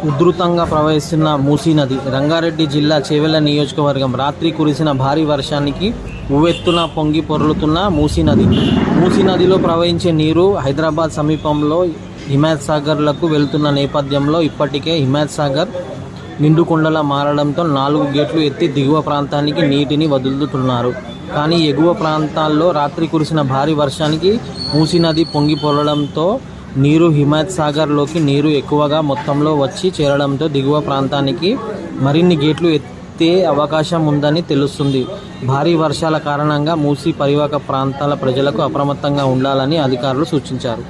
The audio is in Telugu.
ఉధృతంగా ప్రవహిస్తున్న మూసీ నది. రంగారెడ్డి జిల్లా చేవెళ్ల నియోజకవర్గం. రాత్రి కురిసిన భారీ వర్షానికి ఉవ్వెత్తున పొంగి పొర్లుతున్న మూసీ నది. మూసీ నదిలో ప్రవహించే నీరు హైదరాబాద్ సమీపంలో హిమాయత్ సాగర్లకు వెళ్తున్న నేపథ్యంలో ఇప్పటికే హిమాయత్ సాగర్ నిండుకుండలా మారడంతో 4 గేట్లు ఎత్తి దిగువ ప్రాంతానికి నీటిని వదులుతున్నారు. కానీ ఎగువ ప్రాంతాల్లో రాత్రి కురిసిన భారీ వర్షానికి మూసీ నది పొంగి పొరడంతో నీరు హిమాయత్ సాగర్లోకి నీరు ఎక్కువగా మొత్తంలో వచ్చి చేరడంతో దిగువ ప్రాంతానికి మరిన్ని గేట్లు ఎత్తే అవకాశం ఉందని తెలుస్తుంది. భారీ వర్షాల కారణంగా మూసీ పరివాహక ప్రాంతాల ప్రజలకు అప్రమత్తంగా ఉండాలని అధికారులు సూచించారు.